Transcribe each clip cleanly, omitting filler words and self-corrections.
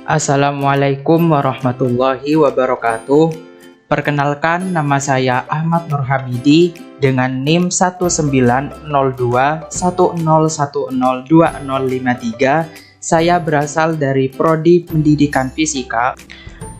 Assalamualaikum warahmatullahi wabarakatuh. Perkenalkan, nama saya Ahmad Nur Hamidi dengan NIM 190210102053. Saya berasal dari Prodi Pendidikan Fisika.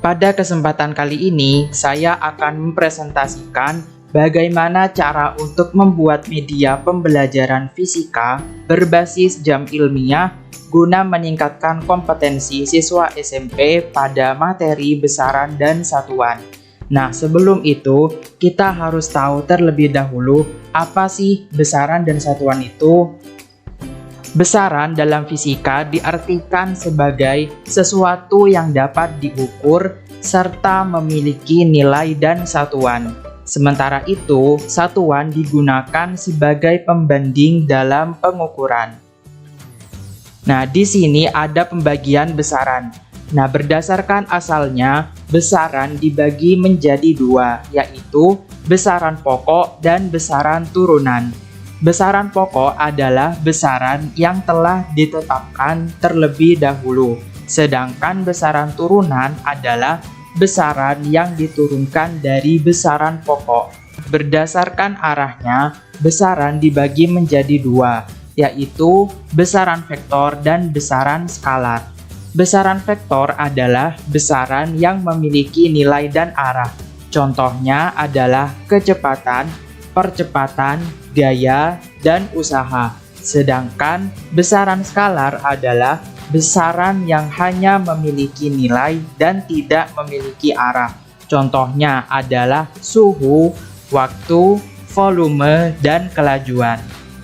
Pada kesempatan kali ini, saya akan mempresentasikan bagaimana cara untuk membuat media pembelajaran fisika berbasis jam ilmiah guna meningkatkan kompetensi siswa SMP pada materi besaran dan satuan. Nah, sebelum itu, kita harus tahu terlebih dahulu apa sih besaran dan satuan itu. Besaran dalam fisika diartikan sebagai sesuatu yang dapat diukur serta memiliki nilai dan satuan. Sementara itu, satuan digunakan sebagai pembanding dalam pengukuran. Nah, di sini ada pembagian besaran. Nah, berdasarkan asalnya, besaran dibagi menjadi dua, yaitu besaran pokok dan besaran turunan. Besaran pokok adalah besaran yang telah ditetapkan terlebih dahulu, sedangkan besaran turunan adalah besaran yang diturunkan dari besaran pokok. Berdasarkan arahnya, besaran dibagi menjadi dua, yaitu besaran vektor dan besaran skalar. Besaran vektor adalah besaran yang memiliki nilai dan arah. Contohnya adalah kecepatan, percepatan, gaya, dan usaha. Sedangkan besaran skalar adalah besaran yang hanya memiliki nilai dan tidak memiliki arah. Contohnya adalah suhu, waktu, volume, dan kelajuan.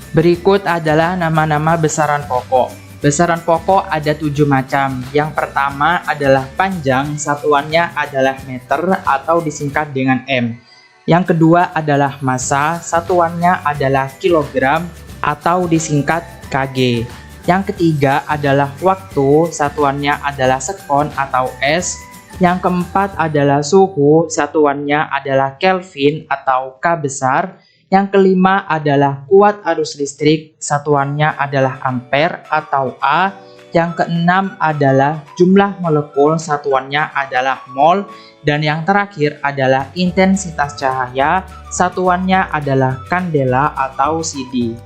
Berikut adalah nama-nama besaran pokok. Besaran pokok ada 7 macam. Yang pertama adalah panjang, satuannya adalah meter atau disingkat dengan M. Yang kedua adalah massa, satuannya adalah kilogram atau disingkat kg. Yang ketiga adalah waktu, satuannya adalah sekon atau S. Yang keempat adalah suhu, satuannya adalah Kelvin atau K besar. Yang kelima adalah kuat arus listrik, satuannya adalah ampere atau A. Yang keenam adalah jumlah molekul, satuannya adalah mol. Dan yang terakhir adalah intensitas cahaya, satuannya adalah kandela atau CD.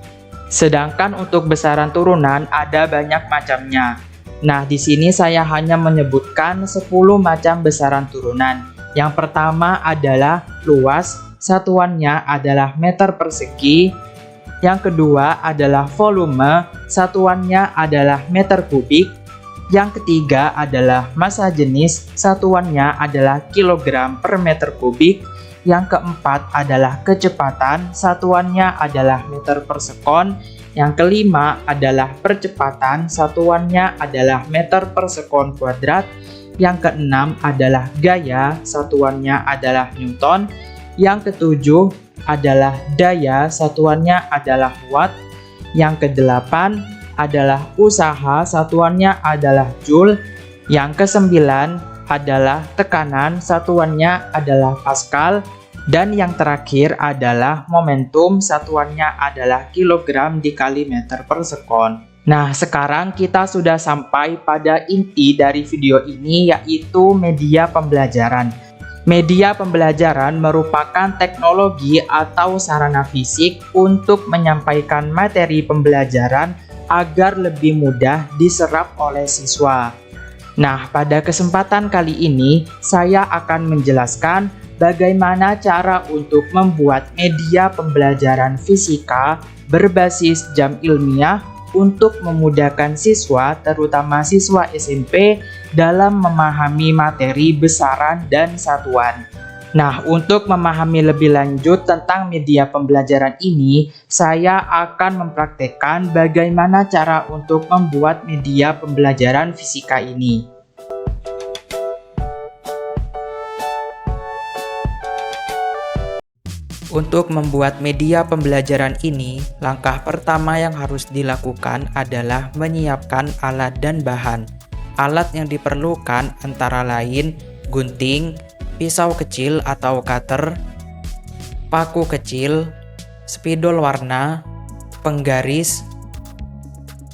Sedangkan untuk besaran turunan ada banyak macamnya. Nah, di sini saya hanya menyebutkan 10 macam besaran turunan. Yang pertama adalah luas, satuannya adalah meter persegi. Yang kedua adalah volume, satuannya adalah meter kubik. Yang ketiga adalah massa jenis, satuannya adalah kilogram per meter kubik. Yang keempat adalah kecepatan, satuannya adalah meter per sekon. Yang kelima adalah percepatan, satuannya adalah meter per sekon kuadrat. Yang keenam adalah gaya, satuannya adalah newton. Yang ketujuh adalah daya, satuannya adalah watt. Yang kedelapan adalah usaha, satuannya adalah joule. Yang kesembilan adalah tekanan, satuannya adalah pascal. Dan yang terakhir adalah momentum, satuannya adalah kilogram dikali meter per sekon. Nah, sekarang kita sudah sampai pada inti dari video ini, yaitu media pembelajaran. Media pembelajaran merupakan teknologi atau sarana fisik untuk menyampaikan materi pembelajaran agar lebih mudah diserap oleh siswa. Nah, pada kesempatan kali ini saya akan menjelaskan bagaimana cara untuk membuat media pembelajaran fisika berbasis jam ilmiah untuk memudahkan siswa, terutama siswa SMP, dalam memahami materi besaran dan satuan. Nah, untuk memahami lebih lanjut tentang media pembelajaran ini, saya akan mempraktekkan bagaimana cara untuk membuat media pembelajaran fisika ini. Untuk membuat media pembelajaran ini, langkah pertama yang harus dilakukan adalah menyiapkan alat dan bahan. Alat yang diperlukan antara lain gunting, pisau kecil atau cutter, paku kecil, spidol warna, penggaris,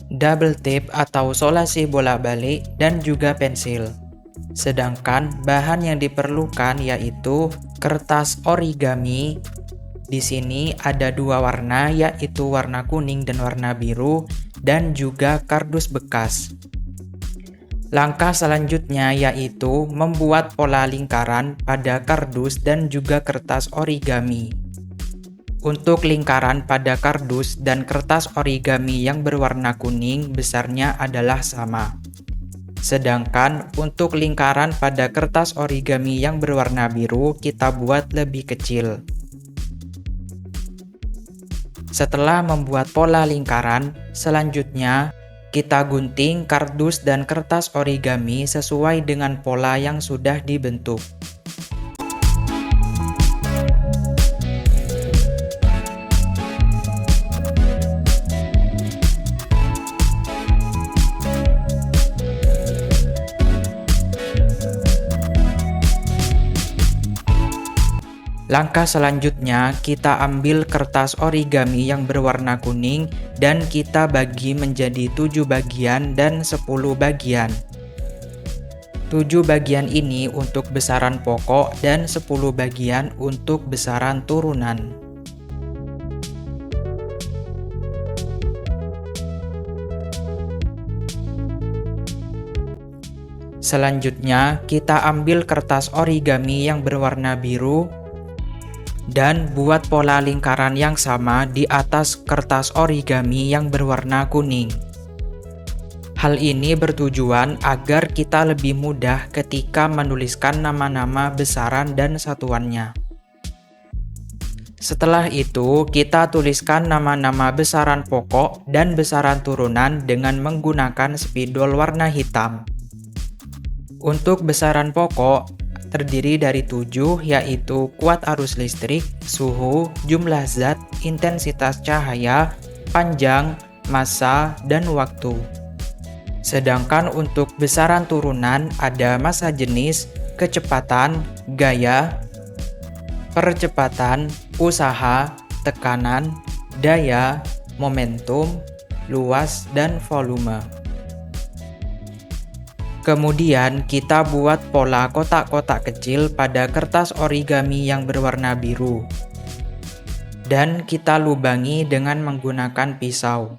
double tape atau solasi bolak-balik, dan juga pensil. Sedangkan bahan yang diperlukan yaitu kertas origami. Di sini ada dua warna, yaitu warna kuning dan warna biru, dan juga kardus bekas. Langkah selanjutnya yaitu membuat pola lingkaran pada kardus dan juga kertas origami. Untuk lingkaran pada kardus dan kertas origami yang berwarna kuning besarnya adalah sama. Sedangkan untuk lingkaran pada kertas origami yang berwarna biru kita buat lebih kecil. Setelah membuat pola lingkaran, selanjutnya kita gunting kardus dan kertas origami sesuai dengan pola yang sudah dibentuk. Langkah selanjutnya, kita ambil kertas origami yang berwarna kuning dan kita bagi menjadi 7 bagian dan 10 bagian. 7 bagian ini untuk besaran pokok dan 10 bagian untuk besaran turunan. Selanjutnya, kita ambil kertas origami yang berwarna biru dan buat pola lingkaran yang sama di atas kertas origami yang berwarna kuning. Hal ini bertujuan agar kita lebih mudah ketika menuliskan nama-nama besaran dan satuannya. Setelah itu, kita tuliskan nama-nama besaran pokok dan besaran turunan dengan menggunakan spidol warna hitam. Untuk besaran pokok, terdiri dari 7, yaitu kuat arus listrik, suhu, jumlah zat, intensitas cahaya, panjang, massa, dan waktu. Sedangkan untuk besaran turunan ada massa jenis, kecepatan, gaya, percepatan, usaha, tekanan, daya, momentum, luas, dan volume. Kemudian kita buat pola kotak-kotak kecil pada kertas origami yang berwarna biru. Dan kita lubangi dengan menggunakan pisau.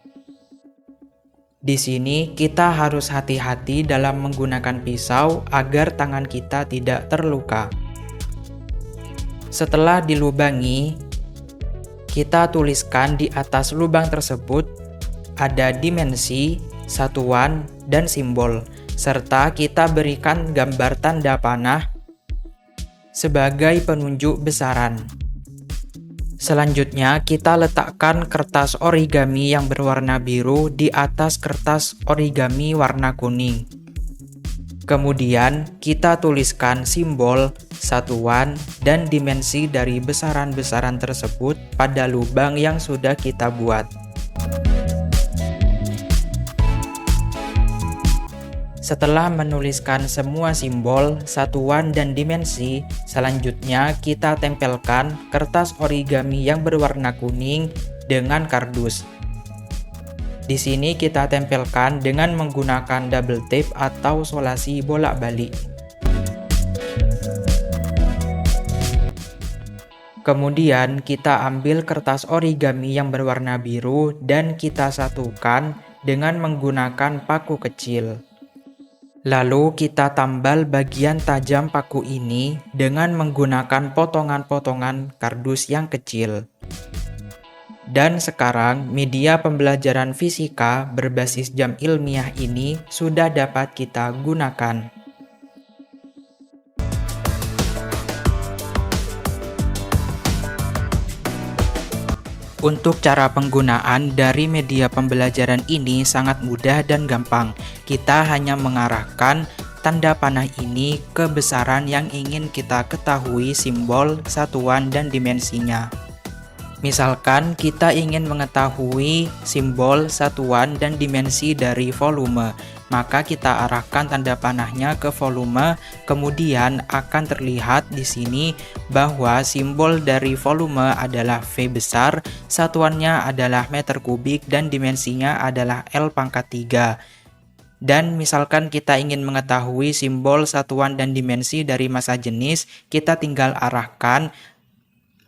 Di sini kita harus hati-hati dalam menggunakan pisau agar tangan kita tidak terluka. Setelah dilubangi, kita tuliskan di atas lubang tersebut ada dimensi, satuan, dan simbol. Serta kita berikan gambar tanda panah sebagai penunjuk besaran. Selanjutnya kita letakkan kertas origami yang berwarna biru di atas kertas origami warna kuning. Kemudian kita tuliskan simbol, satuan, dan dimensi dari besaran-besaran tersebut pada lubang yang sudah kita buat. Setelah menuliskan semua simbol, satuan, dan dimensi, selanjutnya kita tempelkan kertas origami yang berwarna kuning dengan kardus. Di sini kita tempelkan dengan menggunakan double tape atau solasi bolak-balik. Kemudian kita ambil kertas origami yang berwarna biru dan kita satukan dengan menggunakan paku kecil. Lalu kita tambal bagian tajam paku ini dengan menggunakan potongan-potongan kardus yang kecil. Dan sekarang media pembelajaran fisika berbasis jam ilmiah ini sudah dapat kita gunakan. Untuk cara penggunaan dari media pembelajaran ini sangat mudah dan gampang. Kita hanya mengarahkan tanda panah ini ke besaran yang ingin kita ketahui simbol, satuan, dan dimensinya. Misalkan kita ingin mengetahui simbol, satuan, dan dimensi dari volume, maka kita arahkan tanda panahnya ke volume, kemudian akan terlihat di sini bahwa simbol dari volume adalah V besar, satuannya adalah meter kubik, dan dimensinya adalah L⁻3. Dan misalkan kita ingin mengetahui simbol, satuan, dan dimensi dari massa jenis, kita tinggal arahkan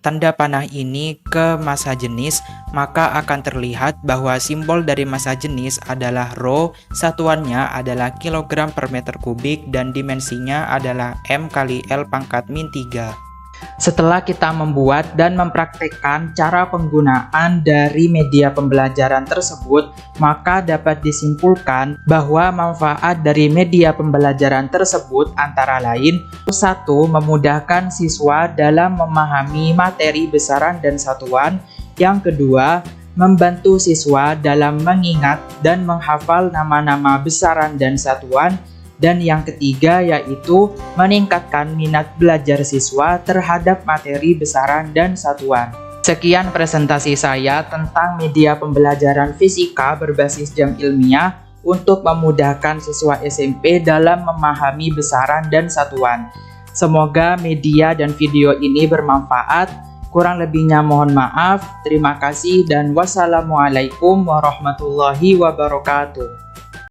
tanda panah ini ke massa jenis, maka akan terlihat bahwa simbol dari massa jenis adalah Rho, satuannya adalah kilogram per meter kubik, dan dimensinya adalah M kali L⁻⁻3. Setelah kita membuat dan mempraktekkan cara penggunaan dari media pembelajaran tersebut, maka dapat disimpulkan bahwa manfaat dari media pembelajaran tersebut antara lain: 1. Memudahkan siswa dalam memahami materi besaran dan satuan. Yang kedua, membantu siswa dalam mengingat dan menghafal nama-nama besaran dan satuan. Dan yang ketiga yaitu meningkatkan minat belajar siswa terhadap materi besaran dan satuan. Sekian presentasi saya tentang media pembelajaran fisika berbasis jam ilmiah untuk memudahkan siswa SMP dalam memahami besaran dan satuan. Semoga media dan video ini bermanfaat. Kurang lebihnya mohon maaf. Terima kasih dan wassalamualaikum warahmatullahi wabarakatuh.